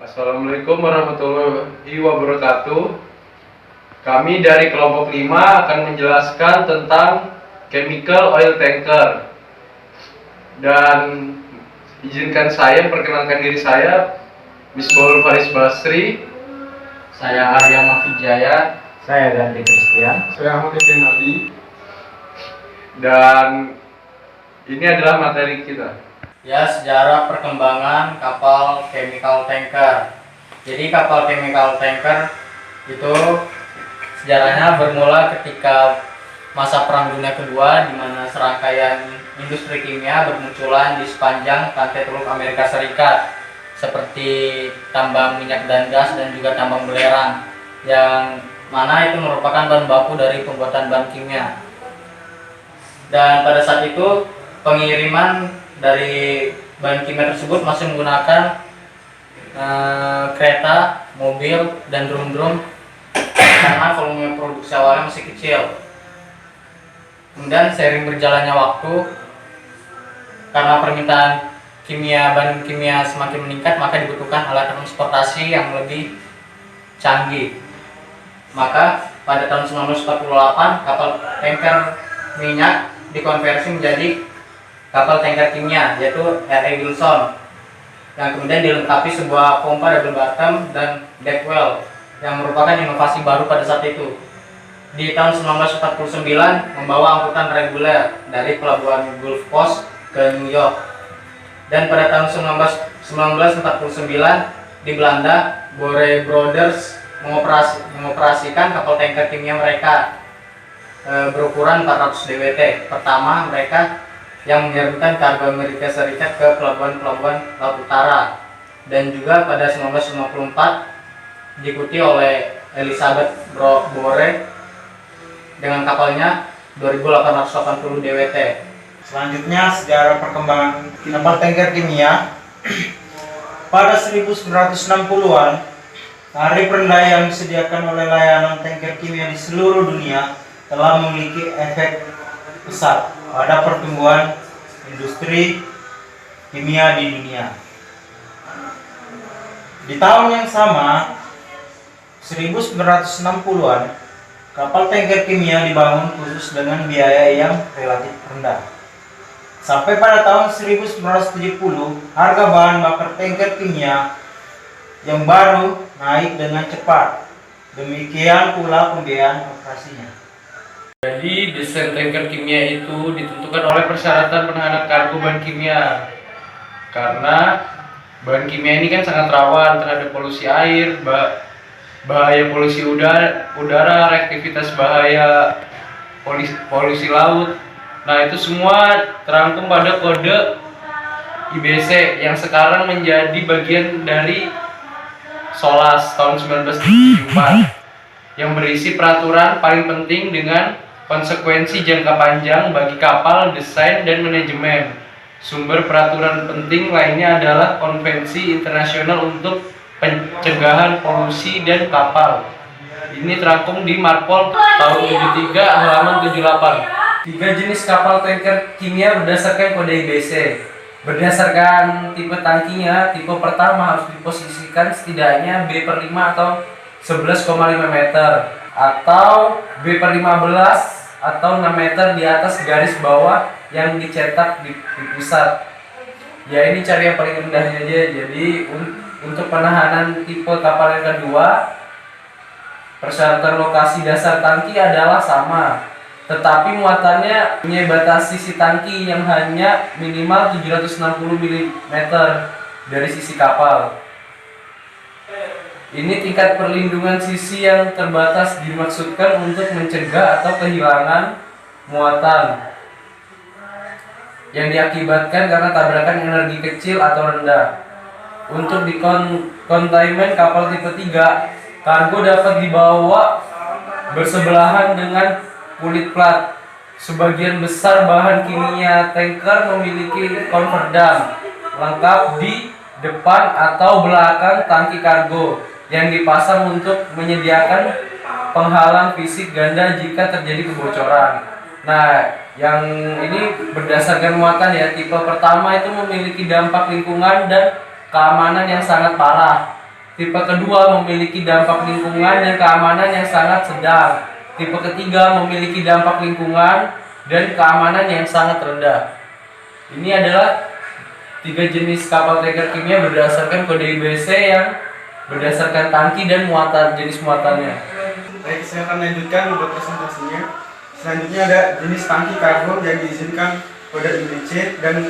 Assalamualaikum warahmatullahi wabarakatuh. Kami dari kelompok 5 akan menjelaskan tentang chemical oil tanker. Dan izinkan saya perkenalkan diri saya, Misbahul Faris Basri. Saya Arya Mafijaya. Saya Gandhi Christian. Saya Ahmad Hussein Nabi. Dan ini adalah materi kita. Ya, sejarah perkembangan kapal chemical tanker. Jadi kapal chemical tanker itu sejarahnya bermula ketika masa Perang Dunia Kedua, di mana serangkaian industri kimia bermunculan di sepanjang pantai Teluk Amerika Serikat, seperti tambang minyak dan gas dan juga tambang belerang, yang mana itu merupakan bahan baku dari pembuatan bahan kimia. Dan pada saat itu pengiriman dari bahan kimia tersebut masih menggunakan kereta, mobil, dan drum-drum karena volume produksi awalnya masih kecil. Kemudian seiring berjalannya waktu, karena permintaan bahan kimia semakin meningkat, maka dibutuhkan alat transportasi yang lebih canggih. Maka pada tahun 1948 kapal tanker minyak dikonversi menjadi kapal tanker kimia, yaitu R.A. Wilson, yang kemudian dilengkapi sebuah pompa double bottom dan deck well, yang merupakan inovasi baru pada saat itu. Di tahun 1949 membawa angkutan reguler dari pelabuhan Gulf Coast ke New York. Dan pada tahun 1949 di Belanda, Bore Brothers mengoperasikan kapal tanker kimia mereka berukuran 400 DWT. Pertama mereka yang mengirimkan kargo Amerika Serikat ke pelabuhan-pelabuhan Laut Utara, dan juga pada 1954 diikuti oleh Elizabeth Bore dengan kapalnya 2880 DWT. Selanjutnya, sejarah perkembangan kapal tanker kimia. Pada 1960-an, tarif rendah yang disediakan oleh layanan tanker kimia di seluruh dunia telah memiliki efek besar pada pertumbuhan industri kimia di dunia. Di tahun yang sama, 1960-an, kapal tanker kimia dibangun khusus dengan biaya yang relatif rendah. Sampai pada tahun 1970, harga bahan bakar tanker kimia yang baru naik dengan cepat. Demikian pula pembiayaan operasinya. Jadi desain tanker kimia itu ditentukan oleh persyaratan penahanan kargo bahan kimia. Karena bahan kimia ini kan sangat rawan terhadap polusi air, bahaya polusi udara, reaktivitas bahaya polusi laut. Nah, itu semua terangkum pada kode IBC yang sekarang menjadi bagian dari SOLAS tahun 1974, yang berisi peraturan paling penting dengan konsekuensi jangka panjang bagi kapal, desain, dan manajemen. Sumber peraturan penting lainnya adalah Konvensi Internasional untuk Pencegahan Polusi dan Kapal. Ini terangkum di Marpol tahun 73 halaman 78. 3 jenis kapal tanker kimia berdasarkan kode IBC. Berdasarkan tipe tangkinya, tipe pertama harus diposisikan setidaknya B/5 atau 11,5 meter, atau B/15 atau 6 meter di atas garis bawah yang dicetak di pusat. Ya, ini cari yang paling rendahnya aja. Jadi untuk penahanan tipe kapal yang kedua, persyaratan lokasi dasar tangki adalah sama, tetapi muatannya punya batas sisi tangki yang hanya minimal 760 mm dari sisi kapal. Ini tingkat perlindungan sisi yang terbatas dimaksudkan untuk mencegah atau kehilangan muatan yang diakibatkan karena tabrakan energi kecil atau rendah. Untuk di containment kapal tipe 3, kargo dapat dibawa bersebelahan dengan kulit plat. Sebagian besar bahan kimia tanker memiliki konverdam lengkap di depan atau belakang tangki kargo, yang dipasang untuk menyediakan penghalang fisik ganda jika terjadi kebocoran. Nah, yang ini berdasarkan muatan ya. Tipe pertama itu memiliki dampak lingkungan dan keamanan yang sangat parah. Tipe kedua memiliki dampak lingkungan dan keamanan yang sangat sedang. Tipe ketiga memiliki dampak lingkungan dan keamanan yang sangat rendah. Ini adalah 3 jenis kapal tanker kimia berdasarkan kode IBC yang berdasarkan tangki dan muatan, jenis muatannya. Baik, saya akan lanjutkan untuk presentasinya. Selanjutnya ada jenis tangki kargo yang diizinkan kode IBC dan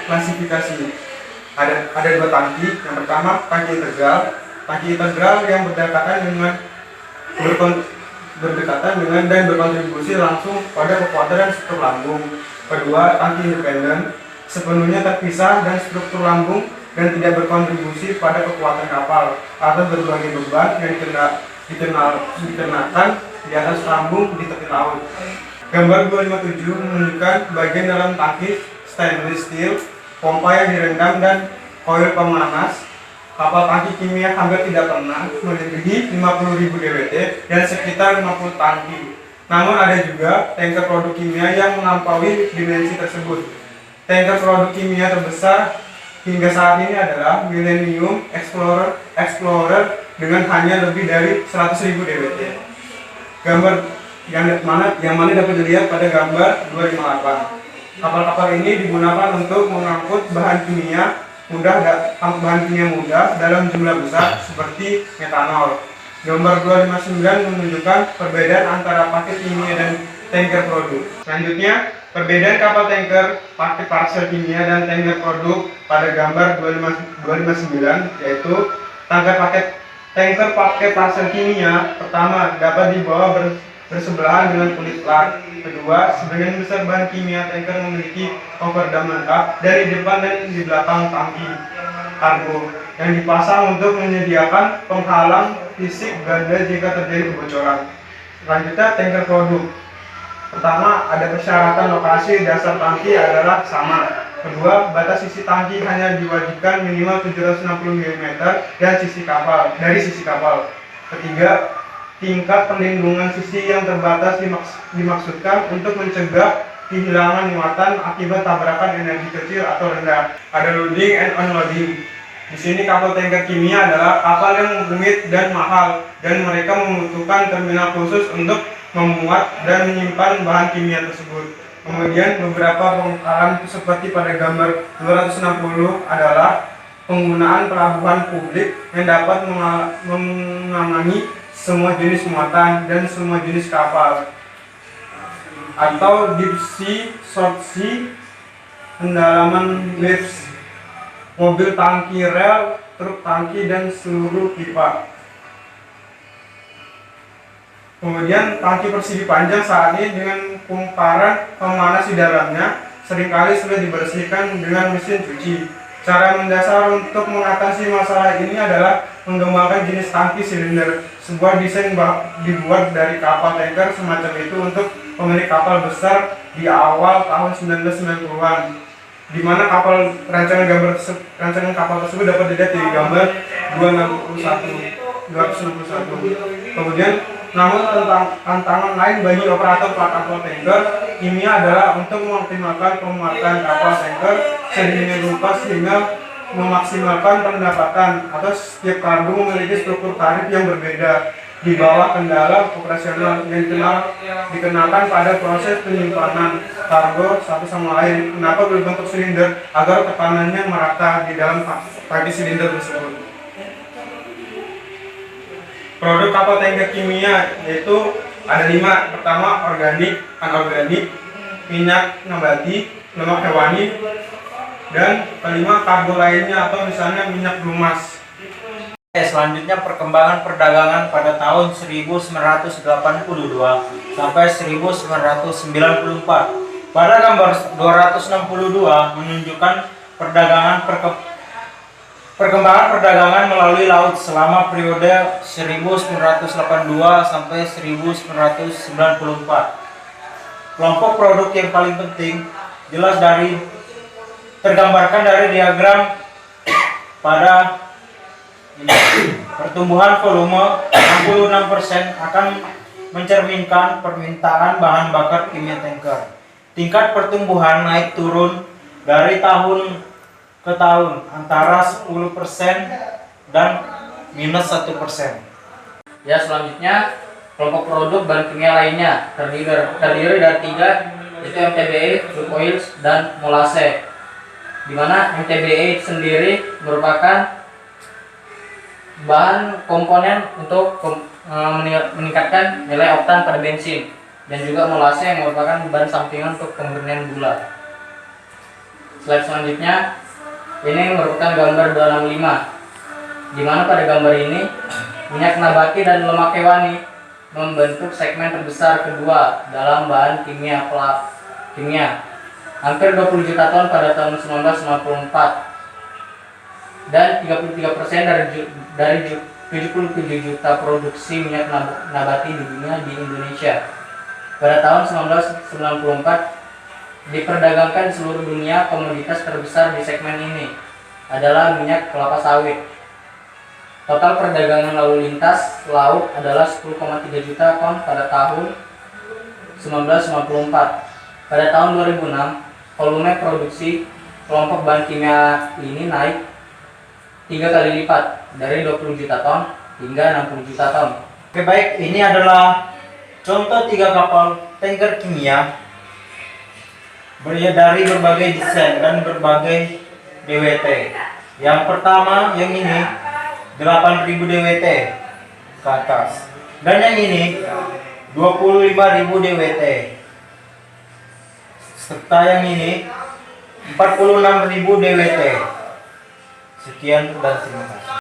klasifikasi. Ada 2 tangki. Yang pertama tangki integral. Tangki integral yang berdekatan dengan dan berkontribusi langsung pada kekuatan dan struktur lambung. Kedua, tangki independen, sepenuhnya terpisah dan struktur lambung dan tidak berkontribusi pada kekuatan kapal atau berbagai beban yang dikenakan di atas lambung di tepi laut. Gambar 257 menunjukkan bagian dalam tangki stainless steel, pompa yang direndam dan koil pemanas. Kapal tangki kimia hampir tidak pernah melebihi 50.000 dwt dan sekitar 50 tangki. Namun ada juga tanker produk kimia yang melampaui dimensi tersebut. Tanker produk kimia terbesar hingga saat ini adalah Millennium Explorer dengan hanya lebih dari 100.000 dwt. Gambar yang mana dapat dilihat pada gambar 258. Kapal-kapal ini digunakan untuk mengangkut bahan kimia mudah dalam jumlah besar seperti metanol. Gambar 259 menunjukkan perbedaan antara paket kimia dan tanker produk. Selanjutnya, perbedaan kapal tanker, paket parcel kimia dan tanker produk pada gambar 259 yaitu tanker paket parcel kimia pertama dapat dibawa bersebelahan dengan kulit plat. Kedua, sebagian besar bahan kimia tanker memiliki overdam lengkap dari depan dan di belakang tangki kargo yang dipasang untuk menyediakan penghalang fisik ganda jika terjadi kebocoran. Selanjutnya, tanker produk. Pertama, ada persyaratan lokasi dasar tangki adalah sama. Kedua, batas sisi tangki hanya diwajibkan minimal 760 mm dari sisi kapal. Ketiga, tingkat perlindungan sisi yang terbatas dimaksudkan untuk mencegah kehilangan muatan akibat tabrakan energi kecil atau rendah. Ada loading and unloading. Di sini kapal tanker kimia adalah kapal yang rumit dan mahal dan mereka membutuhkan terminal khusus untuk memuat dan menyimpan bahan kimia tersebut. Kemudian beberapa pengkalan seperti pada gambar 260 adalah penggunaan pelabuhan publik yang dapat menangani semua jenis muatan dan semua jenis kapal, atau deep sea, short sea, pendalaman waves, mobil tangki rel, truk tangki dan seluruh pipa. Kemudian tangki persegi panjang saat ini dengan kumparan pemanas di dalamnya seringkali sudah dibersihkan dengan mesin cuci. Cara mendasar untuk mengatasi masalah ini adalah mengembangkan jenis tangki silinder. Sebuah desain dibuat dari kapal tanker semacam itu untuk pemilik kapal besar di awal tahun 1990-an. Di mana rancangan kapal tersebut dapat dilihat di gambar 261. Kemudian, namun tantangan lain bagi operator kapal tanker kimia adalah untuk mengoptimalkan pemuatan kapal tanker sedemikian rupa sehingga memaksimalkan pendapatan atau setiap kargo memiliki struktur tarif yang berbeda di bawah kendala operasional yang dikenakan pada proses penyimpanan kargo satu sama lain. Kenapa berbentuk silinder? Agar tekanannya merata di dalam tangki silinder tersebut. Produk kapal tanker kimia yaitu ada 5. Pertama, organik, anorganik, minyak nabati, lemak hewani, dan kelima kargo lainnya atau misalnya minyak brumas. Selanjutnya perkembangan perdagangan pada tahun 1982 sampai 1994. Pada gambar 262 menunjukkan perkembangan perdagangan melalui laut selama periode 1982 sampai 1994. Kelompok produk yang paling penting jelas tergambarkan dari diagram pada pertumbuhan volume 66% akan mencerminkan permintaan bahan bakar kimia tanker. Tingkat pertumbuhan naik turun dari tahun ke tahun antara 10% dan minus 1%. Ya, selanjutnya kelompok produk bahan kimia lainnya terdiri dari 3, yaitu MTBE, crude oils, dan molase. Di mana MTBE sendiri merupakan bahan komponen untuk meningkatkan nilai oktan pada bensin, dan juga molase yang merupakan bahan sampingan untuk pemurnian gula. Slide selanjutnya, ini merupakan gambar 265, di mana pada gambar ini minyak nabati dan lemak hewani membentuk segmen terbesar kedua dalam bahan kimia. Hampir 20 juta ton pada tahun 1994, dan 33% dari 77 juta produksi minyak nabati di dunia di Indonesia. Pada tahun 1994 diperdagangkan di seluruh dunia. Komoditas terbesar di segmen ini adalah minyak kelapa sawit. Total perdagangan lalu lintas laut adalah 10,3 juta ton pada tahun 1994. Pada tahun 2006, volume produksi kelompok bahan kimia ini naik 3 kali lipat, dari 20 juta ton hingga 60 juta ton. Oke, baik, ini adalah contoh 3 kapal tanker kimia dari berbagai desain dan berbagai DWT. Yang pertama, yang ini 8.000 DWT ke atas, dan yang ini 25.000 DWT, serta yang ini 46.000 DWT. Sekian dan terima kasih.